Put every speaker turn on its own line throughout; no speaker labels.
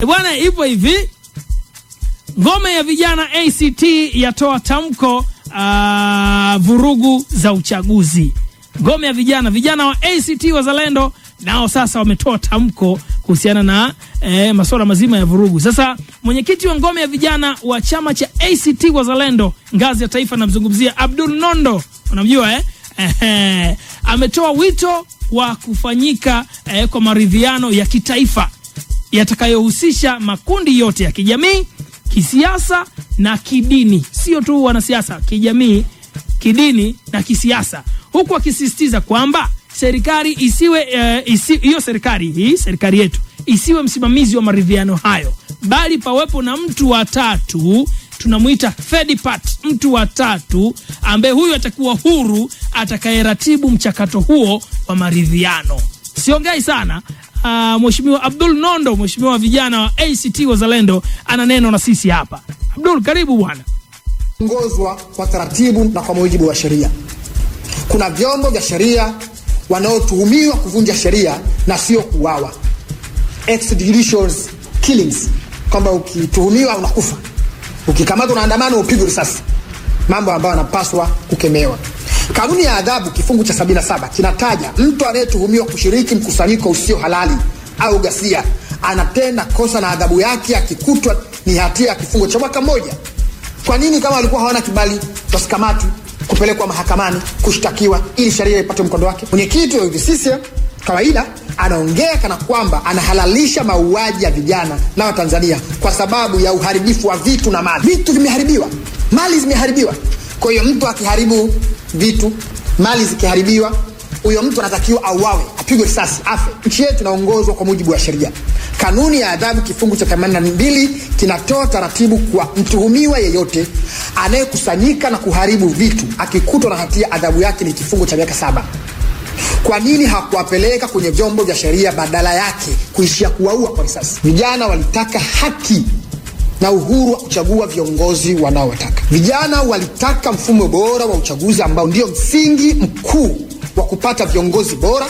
Bwana, ipo hivi. Ngome ya vijana ACT yatoa tamko vurugu za uchaguzi. Ngome ya vijana wa ACT Wazalendo nao sasa wametoa tamko kuhusiana na masuala mazima ya vurugu. Sasa mwenyekiti wa ngome ya vijana wa chama cha ACT Wazalendo ngazi ya taifa, namzungumzia Abdul Nondo, unamjua ametoa wito wa kufanyika kwa maridhiano ya kitaifa yatakayohusisha makundi yote ya kijamii, kisiasa na kidini, sio tu wanasiasa, kijamii, kidini na kisiasa, huku akisisitiza kwamba serikali isiwe serikali yetu isiwe msimamizi wa maridhiano hayo, bali pawepo na mtu wa tatu, tunamuita third party, mtu wa tatu ambaye huyu atakuwa huru, atakayeratibu mchakato huo wa maridhiano. Siongei sana. Mheshimiwa Abdul Nondo, mheshimiwa vijana wa ACT Wazalendo, ana neno na sisi hapa. Abdul, karibu bwana.
Ongozwa kwa taratibu na kwa mujibu wa sheria. Kuna vyombo vya sheria wanaotuhumiwa kuvunja sheria na sio kuuawa, extrajudicial killings, kwamba ukituhumiwa unakufa, ukikamatwa unaandamana upigwe risasi, mambo ambayo yanapaswa kukemewa. Kanuni ya adhabu kifungu cha 77 kinataja mtu anayetuhumiwa kushiriki mkusanyiko usio halali au ghasia anatenda kosa na adhabu yake akikutwa ni hatia ya kifungo cha mwaka mmoja. Kwa nini kama walikuwa hawana kibali wasikamatwe, kupelekwa mahakamani, kushtakiwa ili sheria ipate mkondo wake? Mwenyekiti wa UVCCM kawaida anaongea kana kwamba anahalalisha mauaji ya vijana na Watanzania kwa sababu ya uharibifu wa vitu na mali. Vitu vimeharibiwa, mali zimeharibiwa. Kwa hiyo mtu akiharibu vitu, mali zikiharibiwa, huyo mtu anatakiwa auawe, apigwe risasi, afe. Nchi yetu inaongozwa kwa mujibu wa sheria. Kanuni ya adhabu kifungu cha 82 kinatoa taratibu kwa mtuhumiwa yeyote anayekusanyika na kuharibu vitu akikutwa na hatia, adhabu yake ni kifungo cha miaka 7. Kwa nini hakuwapeleka kwenye vyombo vya sheria, badala yake kuishia kuwaua kwa risasi? Vijana walitaka haki na uhuru wa kuchagua viongozi wanaowataka. Vijana walitaka mfumo bora wa uchaguzi ambao ndio msingi mkuu wa kupata viongozi bora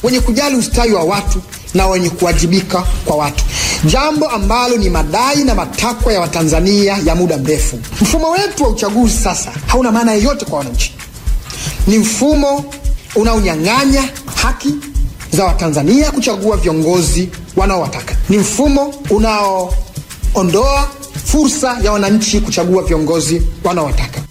wenye kujali ustawi wa watu na wenye kuwajibika kwa watu, jambo ambalo ni madai na matakwa ya Watanzania ya muda mrefu. Mfumo wetu wa uchaguzi sasa hauna maana yoyote kwa wananchi. Ni mfumo unaonyang'anya haki za Watanzania kuchagua viongozi wanaowataka. Ni mfumo unaoondoa fursa ya wananchi kuchagua viongozi wanaowataka.